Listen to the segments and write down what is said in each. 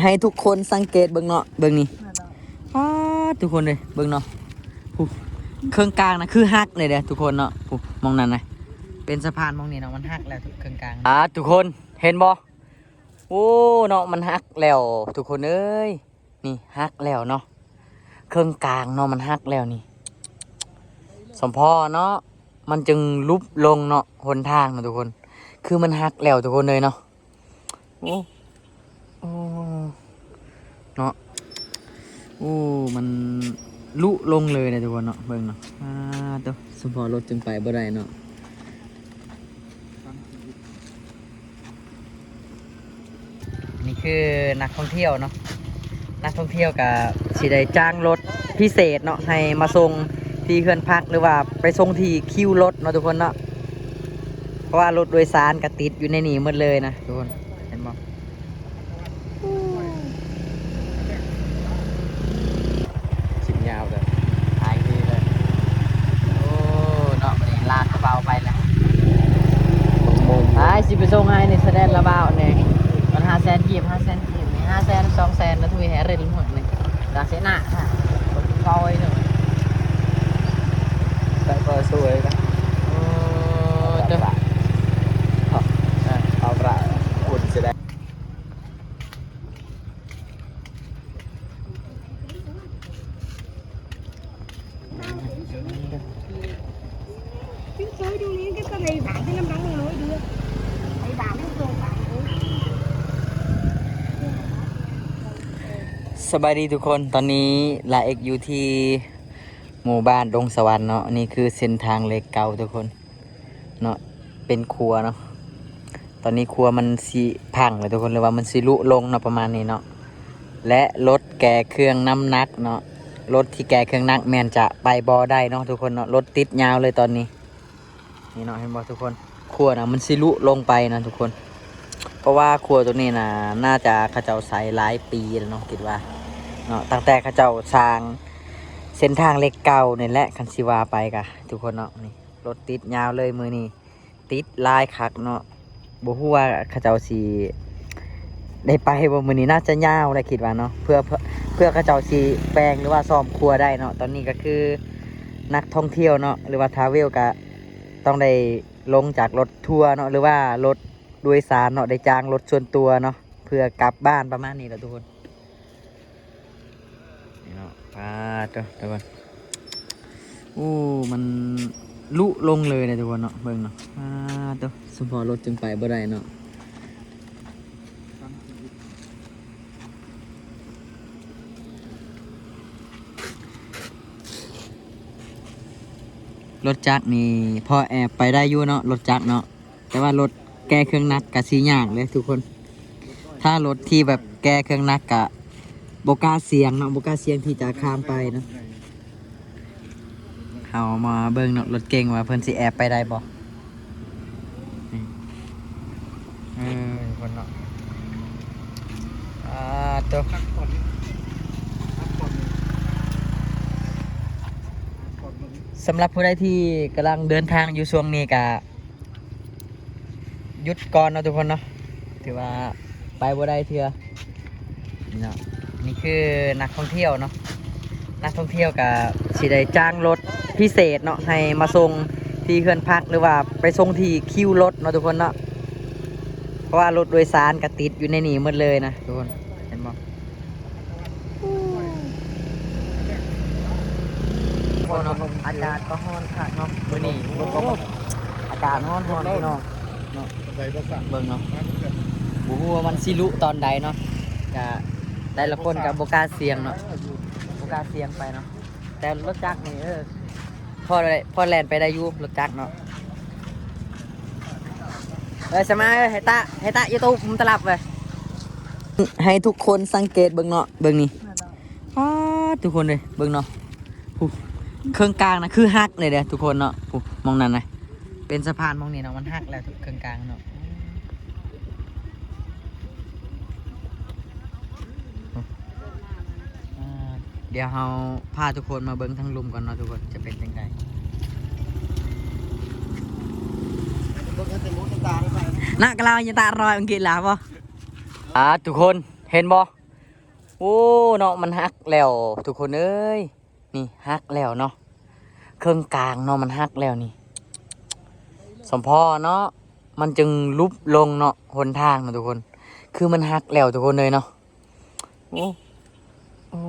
ให้ทุกคนสังเกตเบิ่งเนาะเบิ่งนี่ทุกคนเลยเบิ่งเนาะเครื่องกลางนะคือฮักเลยเด้อทุกคนเนาะมองนั่นนะเป็นสะพานมองนี่เนาะมันฮักแล้วทุกเครื่องกลางทุกคนเห็นบ่โอ้เนาะมันฮักแล้วทุกคนเอ้ยนี่ฮักแล้วเนาะเครื่องกลางเนาะมันฮักแล้วนี่สมพอเนาะมันจึงลุบลงเนาะหนทางเนาะทุกคนคือมันฮักแล้วทุกคนเลยเนาะโอ้เนาะโอ้มันลุลงเลยนะทุกคนเนาะเบิ่งเนาะตัวสมพอรถจึงไปบ่ได้เนาะนี่คือนักท่องเที่ยวเนาะนักท่องเที่ยวกับสิได้จ้างรถพิเศษเนาะให้มาส่งที่เขื่อนพักหรือว่าไปส่งที่คิวรถเนาะทุกคนเนาะเพราะว่ารถโดยสารก็ติดอยู่ในนี้หมดเลยนะทุกคนเห็นบ่ชิ้นยาวเลยหายดีเลยโอ้เนาะมันลากกระเป๋าไปแล้วสิไปส่งให้ในแสดงระเบ้าเนี่ยมัน500,000 กีบ500,000 กีบ500,000 200,000แล้วทุยแห่เรนหมดเลยดาเสนาค่ะคนคอยหนึ่งได้ก็สวยกันเจ้าเอาละอุ่นแสดงสบายดีทุกคนตอนนี้ลาเอกอยู่ที่หมู่บ้านดงสวรรค์เนาะนี่คือเส้นทางเล็กเก่าทุกคนเนาะเป็นครัวเนาะตอนนี้ครัวมันสิพังเลยทุกคนเลยว่ามันสิลุลงเนาะประมาณนี้เนาะและรถแก่เครื่องน้ำหนักเนาะรถที่แก่เครื่องนักแมนจะไปบ่ได้เนาะทุกคนเนาะรถติดยาวเลยตอนนี้นี่เนาะเห็นบ่ทุกคนครัวนะมันสิลุลงไปนะทุกคนเพราะว่าครัวตัวนี้นะน่าจะเขาเจ้าใส่หลายปีแล้วเนาะคิดว่าเนาะตั้งแต่เขาเจ้าสร้างเส้นทางเล็กเก่าเนี่ยแหละคันสิวาไปกะทุกคนเนาะนี่รถติดยาวเลยมือนี่ติดลายคักเนาะบ่ฮู้ว่าเขาเจ้าสิได้ไปบ่มือนี้น่าจะยาวเลยคิดว่าเนาะเพื่อเขาเจ้าสิแปลงหรือว่าซ่อมครัวได้เนาะตอนนี้ก็คือนักท่องเที่ยวเนาะหรือว่าทราเวลก็ต้องได้ลงจากรถทัวร์เนาะหรือว่ารถโดยสารเนาะได้จ้างรถส่วนตัวเนาะเพื่อกลับบ้านประมาณนี้แหละทุกคนนี่เนาะทุกคนมันลุลงเลยนะทุกคนเนาะเบิ่งเนาะตัวสมพอรถจึงไปบ่ได้เนาะรถจักรนี่พอแอบไปได้อยู่เนาะรถจักรเนาะแต่ว่ารถแก้เครื่องนักกะสียากเลยทุกคนถ้ารถที่แบบแก้เครื่องนักกะบกล้าเสียงเนาะบกล้าเสียงที่จะข้ามไปเนาะเอามาเบิ่งเนาะรถเก่งว่าเพิ่นสิแอบไปได้บ่คนเนาะตัวสำหรับผู้ใดที่กำลังเดินทางอยู่ช่วงนี้กะหยุดก่อนเนาะทุกคนเนาะถือว่าไปบ่ได้เถื่อเนาะนี่คือนักท่องเที่ยวเนาะนักท่องเที่ยวกับสิได้จ้างรถพิเศษเนาะให้มาส่งที่เขื่อนพักหรือว่าไปส่งที่คิวรถเนาะทุกคนเนาะเพราะว่ารถโดยสารก็ติดอยู่ในนี้หมดเลยนะทุกคนเห็นบ่อากาศก็ร้อนค่ะเนาะมื้อนี้อากาศร้อนพี่น้องเนาะเบิ่งเนาะบ่ฮู้ว่ามันสิลุตอนใดเนาะก็แต่ละคนก็บ่กล้าเสี่ยงเนาะบ่กล้าเสี่ยงไปเนาะแต่รถจักรนี่พอแล่นไปได้อยู่รถจักรเนาะสมาให้ตายูทูบผมตลับเลยให้ทุกคนสังเกตเบิ่งเนาะเบิ่งนี่ทุกคนเลยเบิ่งเนาะเครื่องกลางนะคือฮักเลยเด้อทุกคนเนาะมองนั่นนะเป็นสะพานมองนี่เนาะมันฮักแล้วทุกเครื่องกลางเนาะเดี๋ยวเราพาทุกคนมาเบิ่งทั้งลุมก่อนเนาะทุกคนจะเป็นยังไงน่ากลาวยังตารอยอังกฤษแล้วป่ะทุกคน เห็นบ่โอ้เนาะมันหักแล้วทุกคนเอ้ยนี่หักแล้วเนาะเครื่องกลางเนาะมันหักแล้วนี่สมพอเนาะมันจึงลุบลงเนาะหนทางเนาะทุกคนคือมันหักแล้วทุกคนเลยเนาะโอ้โอ้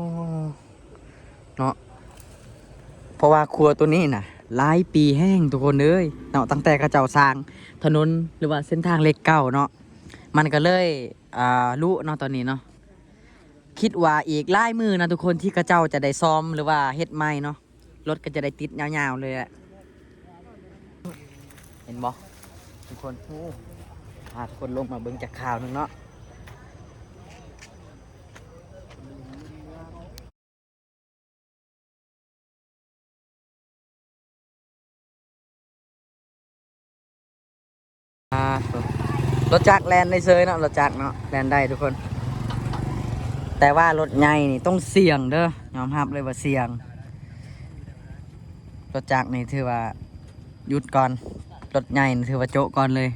เนาะเพราะว่าครัวตัวนี้น่ะหลายปีแห้งทุกคนเลยเนาะตั้งแต่เขาเจ้าสร้างถนนหรือว่าเส้นทางเล็กเก่าเนาะมันก็เลยลุเนาะตอนนี้เนาะคิดว่าอีกหลายมือนะทุกคนที่เขาเจ้าจะได้ซ้อมหรือว่าเฮ็ดใหม่เนาะรถก็จะได้ติดยาวๆเลยแหละเห็นบ่ทุกคนโอ้พาทุกคนลงมาเบิ่งจากข่าวหนึงเนาะรถจักรแลนได้เซยเนาะรถจักรเนาะแลนได้ทุกคนแต่ว่ารถใหญ่นี่ต้องเสี่ยงเด้อยอมรับเลยว่าเสี่ยงรถจักรนี่ถือว่าหยุดก่อนรถใหญ่นี่ถือว่าโจะก่อนเลย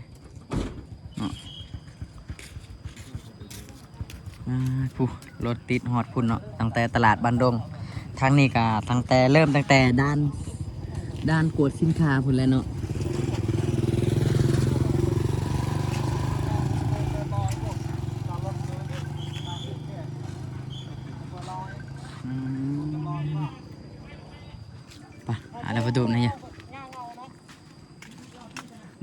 ผู้รถติดฮอดพุ่นเนาะตั้งแต่ตลาดบ้านดงทางนี้ก็ตั้งแต่เริ่มตั้งแต่ด้านกวดสินค้าพุ่นแล้วเนาะไปอะไรประตูนี่เนี่ย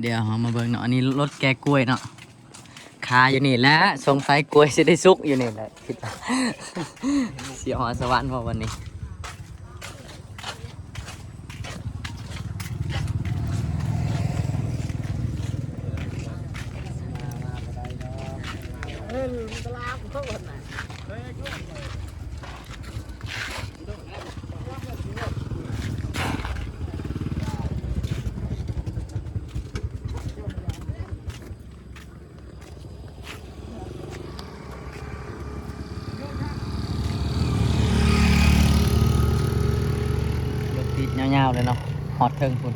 เดี๋ยวเรามาเบิ่งเนาะอันนี้รถแกกล้วยเนาะคาอยู่นี่แหละสงสัยกล้วยจะได้สุกอยู่นี่แหละคิดว่า เสียหอสวรรค์พอวันนี้รถติดยาวๆเลยเนาะฮอดเทิงพุ่น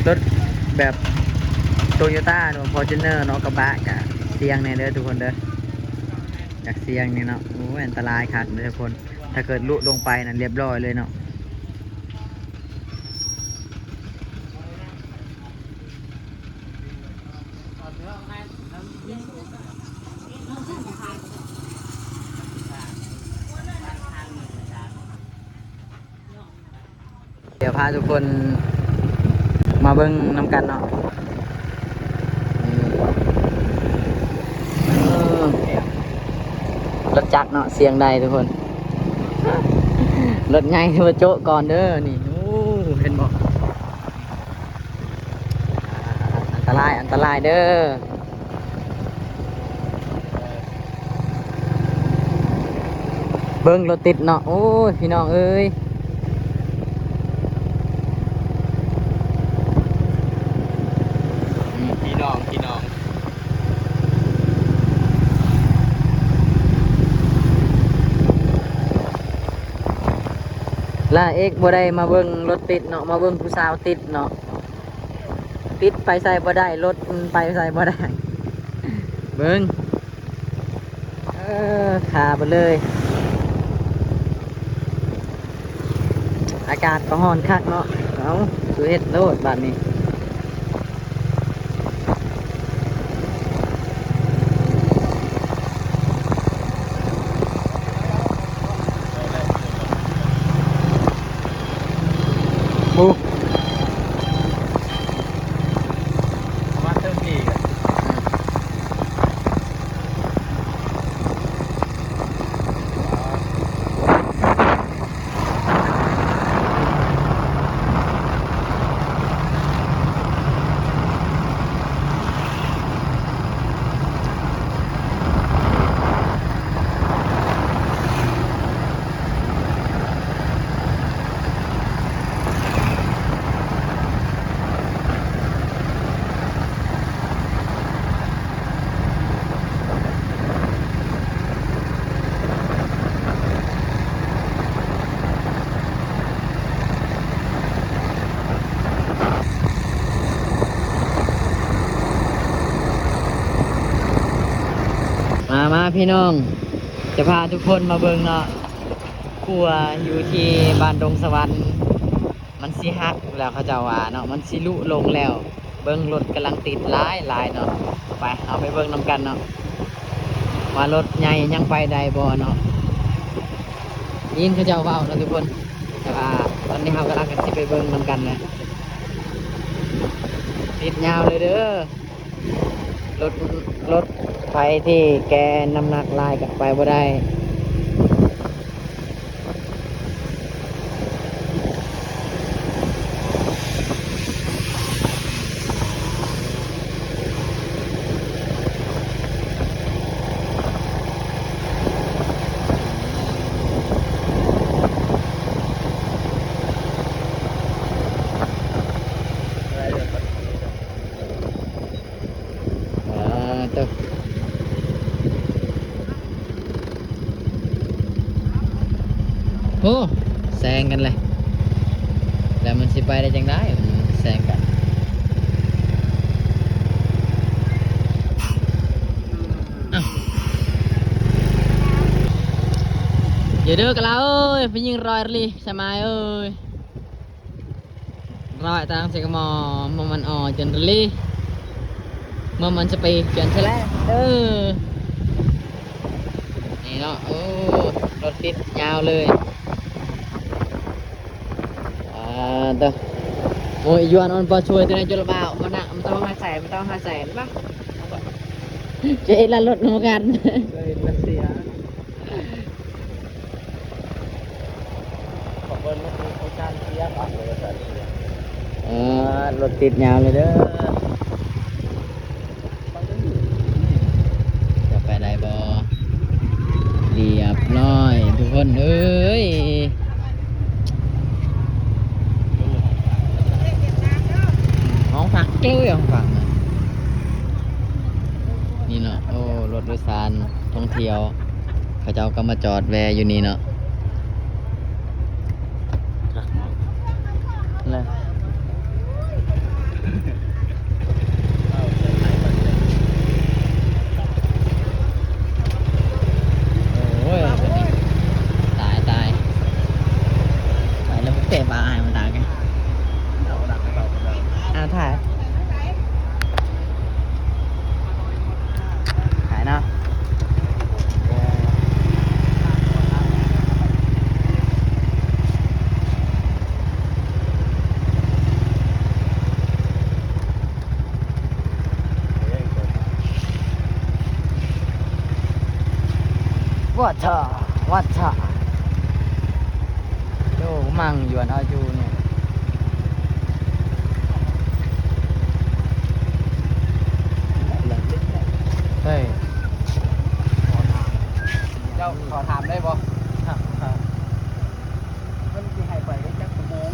รถแบบโตโยต้าเนาะฟอร์จูเนอร์เนาะกระบะกะเสียงเนี่ยเด้อทุกคนเด้อจากเสียงนี่เนาะโอ้ยอันตรายคักเลยทุกคนถ้าเกิดลุลงไปนั่นเรียบร้อยเลยเนาะเดี๋ยวพาทุกคนมาเบิ่งน้ำกันเนาะรถจักรเนาะเสียงใดทุกคนรถไงมาโจ๊ะก่อนเด้อนี่โอ้เห็นบ่อันตรายอันตรายเด้อเบิ่งรถติดเนาะโอ้ยพี่น้องเอ้ยพี่น้องล่าเอกบ่ได้มาเบิ่งรถติดเนาะมาเบิ่งผู้สาวติดเนาะติดไปใส่บ่ได้รถไปใส่บ่ได้เบิ่งขาไปเลยอากาศก็ร้อนคักเนาะเอาสุเฮ็ดโลดบัดนี้ปุ๊บมาเติมอีก พี่น้องจะพาทุกคนมาเบิ่งเนาะครัวอยู่ที่บ้านดงสวรรค์มันสิฮักแล้วเขาเจ้าว่าเนาะมันสิลุลงแล้วเบิ่งรถกำลังติดหลายเนาะไปเอาไปเบิ่งนำกันเนาะว่ารถใหญ่ยังไปได้บ่เนาะยินเขาเจ้าเว้าเนาะทุกคนแต่ว่าตอนนี้เรากำลังกันสิไปเบิ่งนำกันนะติดยาวเลยเด้อรถไฟที่แกน้ำหนักลายกับไปบ่ได้ตึกโอ้แซงกันเลยแล้วมันสิไปได้จังได้แซงกันอย่าเด้อกันแล้วเอ้ยไปยิงรอยเลยสมัยเอ้ยรอยตามเสกมอมันอ่อจนเลยมันจะไปเปลี่ยนใช่แล้วนี่เนาะโอ้รถติดยาวเลยเด้อโอ้ยยวนออนพอช่วยตัวนี้จุลบ่าวมันน่ะมันต้องหาแสนหรือเปล่าเจ๊ละรถนกันเลยเสียขอบคุณรถมีการเสียก่อนเลยรถติดยาวเลยเด้อจะไปได้บ่เรียบร้อยทุกคนเอ้ยห้องพักเกลี้ยงฝั่งนี่เนาะโอ้รถโดยสารท่องเที่ยวเขาเจ้าก็มาจอดแวะอยู่นี่เนาะเลยโอ้ยตายไปแล้วเตะปลาหายมันตายกันถ่ายเนาะวัดเถอะโยมังยวนอาจูเนี่ยเฮ้ยเจ้าขอถามได้บ่มันคือให้ไปได้จักชั่วโมง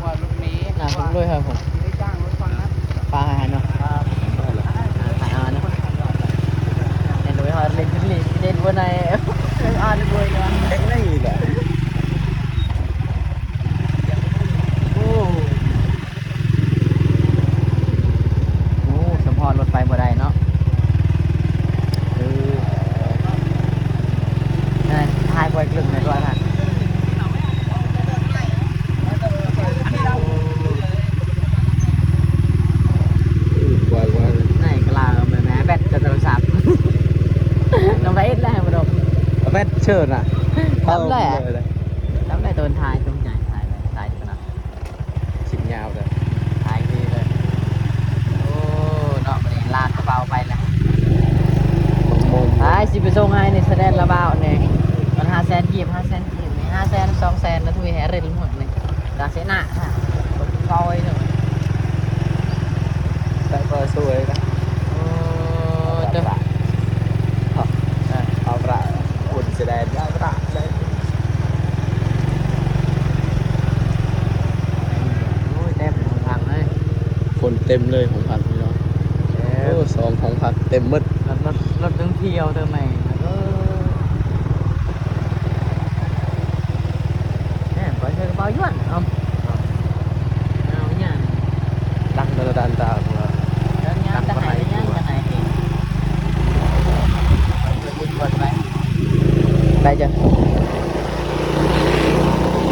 ว่าลูกนี้น่าผมด้วยครับผมได้จ้างรถฟังนะปลาหายเนาะหายอ่านเนาะเล่นด้วยฮะเล่นขึ้นเล่นบนไหนเล่นอ่านด้วยกันเล่นนี่แหละสมพรรถไฟบ่ได้เนาะทายบ่อยกลึงในด้วยค่ะไหนกลาแม่แบตจะโทรศัพท์น้องไปเอ็ดแล้วมาดมแบตเชิญอ่ะทำไรอ่ะทำไรตัวทายตรงไหนทายเลยทายขนาดชิ้นยาวเลยทายดีเลยโอ้เนาะมันลากกระเป๋าไปแล้วทายสิไปส่งให้ในแสดงระเบ้าเนี่ยมัน500,000 กีบ500,000 กีบ500,000 200,000แล้วทุกอย่างเรื่องหมดเลยราเสนาฮะคนคอยหนึ่งแต่ก็สวยนะโอ้เจ้าเอาประอุ่นแสดงเอาประเลยโอ้ยเต็มของพังเลยคนเต็มเลยของพังพี่น้องโอ้สองของพังเต็มมืดรถท่องเที่ยวเธอใหม่bao nhiêu không? Nào nha. Đăng đàn ta của. Đăng nha, đăng này nha, đăng này thì. จ้ะ